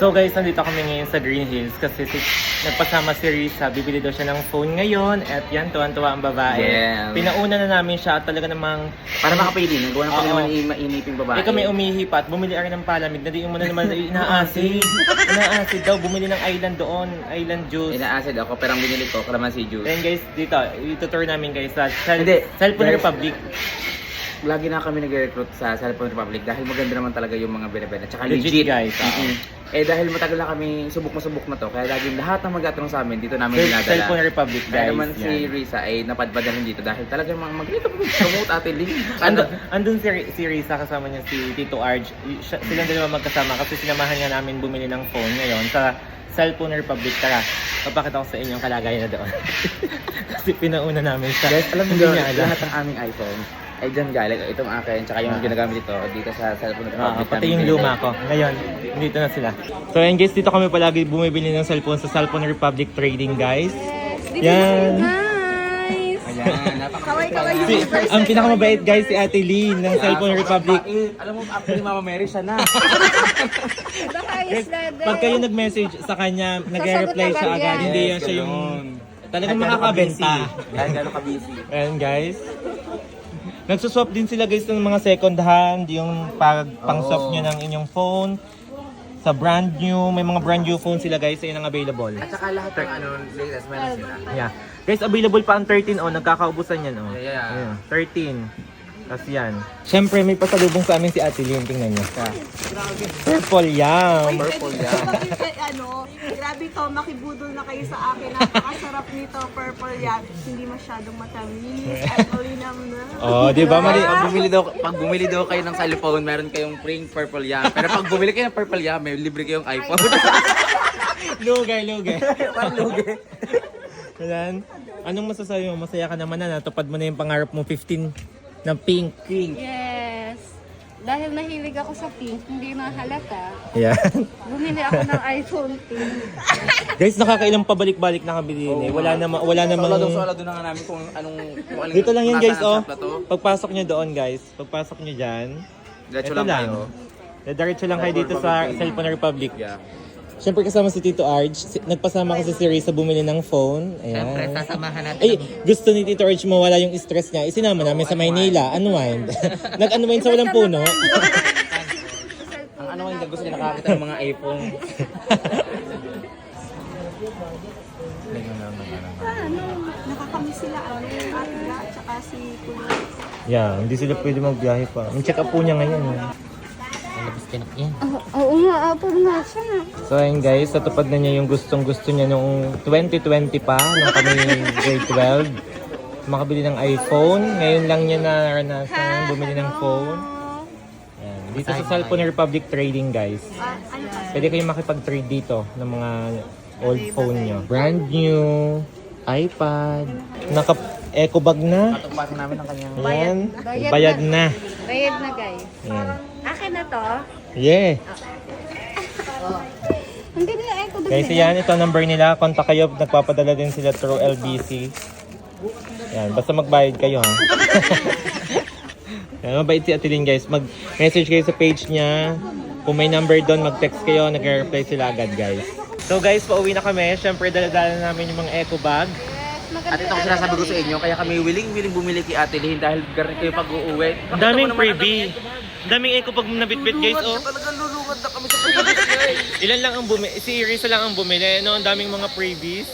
So guys, nandito kami ngayon sa Green Hills kasi nagpasama si Risa. Bibili daw siya ng phone ngayon at yan, tuwan-tuwa ang babae. Yeah. Pinauna na namin siya at talaga namang... Para makapili, nagawa na kami Oo. naman mainiping babae. Eh kami umihi pa at bumili rin ng palamig. Nadiin mo na naman inaasid. Inaasid daw, bumili ng island doon, island juice. Ina-acid ako, pero ang binili ko, kalamansi juice. Then guys, dito, itutour namin guys sa Hindi. Cellphone Guys, Republic. Lagi na kami nag-recruit sa Cellphone Republic dahil maganda naman talaga yung mga binibenta. Tsaka Legit, legit, guys. Eh dahil matagal na kami subok na to, kaya laging lahat ng magtatanong sa amin, dito namin dinadala. Cellphone Republic guys. Kaya naman si yan. Risa ay napadpadahin dito dahil talagang mag-rito promote Ate Lee. Andun si Risa, kasama niya si Tito Arj. Silang dalawa magkasama kasi sinamahan nga namin bumili ng phone ngayon sa Cellphone Republic. Tara, papakita ko sa inyo ang kalagayan na doon. Kasi pinauna namin siya. Guys, alam mo Hindi yun, niya alam. lahat ng aming iPhone ay dyan galing. Itong akin, tsaka yung ginagamit dito sa Cellphone Republic. Pati yung luma ko. Ngayon, dito na sila. So ayun guys, dito kami palagi bumibili ng cellphone sa Cellphone Republic Trading guys. Yan. Guys! Ayan, napaka- Kaway-kaway Si, ang pinakamabait guys si Ate Lee ng Cellphone Republic. Alam mo, actually, Mama Mary siya na. The highest level. Pag kayo nag-message sa kanya, nag-reply siya agad agad. yan. Hindi yan siya yung talagang makakabenta. Dahil gano'n ka-busy. Ayan guys. Nagsuswap din sila guys ng mga second hand, yung pang-swap nyo ng inyong phone. Sa brand new, may mga brand new phone sila guys, ayun ang available. At saka lahat ng latest meron sila. Yeah. Guys, available pa ang 13 oh, nagkakaubusan yan oh. Yeah. Ayan, 13. Tapos yan. Siyempre may pasalubong sa amin si Ate Lynn, tingnan nyo. Purple yam. Purple yan. Grabe to, makibudol na kayo sa akin. Napakasarap nito, purple yan. Hindi masyadong matamis. At malinam na. Oh, di ba mali? Pag bumili daw kayo ng cellphone, meron kayong free purple yam. Pero pag bumili kayo ng purple yam, may libre kayong iPhone. Lugay. Parang lugi. Ayan. Anong masasabi mo? Masaya ka naman na natupad mo na yung pangarap mo 15 na pink. Yes. Dahil nahilig ako sa pink, hindi na halata. Ayan. Bumili ako ng iPhone pink. Guys, nakakailang pabalik-balik na kami din eh. Wala namang Solado na nga namin kung anong dito lang yan guys oh. nasaan ang shop na to. Pagpasok nyo doon guys. Pagpasok nyo dyan. Diretso Ito lang lang. kayo. Diretso lang kayo dito sa Cellphone Republic. Yeah. Siyempre kasama si Tito Arj. Nagpasama kasi si Risa bumili ng phone. Siyempre, Ayan. sasamahan natin. Ay, gusto ni Tito Arj mawala yung stress niya. Isinama namin sa Maynila. Unwind. Nag-unwind sa walang puno. Ang ano yung gusto niya nakakita ng mga iPhone. Nakakamiss sila Atla at saka si Kuya. Yeah, hindi sila pwede magbiyahe pa. Ang check up po niya ngayon. Oo nga, apple nga siya. So ayun guys, natupad na niya yung gustong-gusto niya noong 2020 pa, nung kami grade 12. Makabili ng iPhone. Ngayon lang niya naranasan bumili ng phone. Ayan. Dito sa Cellphone Republic Trading guys. Ano pa? Pwede kayong makipag-trade dito ng mga old phone nyo. Brand new, iPad, naka-eco bag na. Patukbasan namin ang kanyang... Ayan, Bayad bayad na. Bayad na guys. Ayan. Akin na to. Yeah. Hindi nila eco bag Guys, yan, ito ang number nila. Kontak kayo, nagpapadala din sila through LBC. Yan, basta magbayad kayo ha. Yan, mabait si Ate Lynn guys. Mag-message kayo sa page niya. Kung may number doon, mag-text kayo, nag-reply sila agad guys. So guys, pauwi na kami. Siyempre, dala-dala namin yung mga eco bag. At ito ko sinasabi ko sa inyo, kaya kami willing bumili kay Ate Lihin dahil garing kayo pag-uuwi. Ang daming freebie. Ang daming eco bag na bitbit guys oh. Talagang lulungan na kami sa freebies guys. Ilan lang ang bumili? Si Risa lang ang bumili. No? Ang daming mga freebies.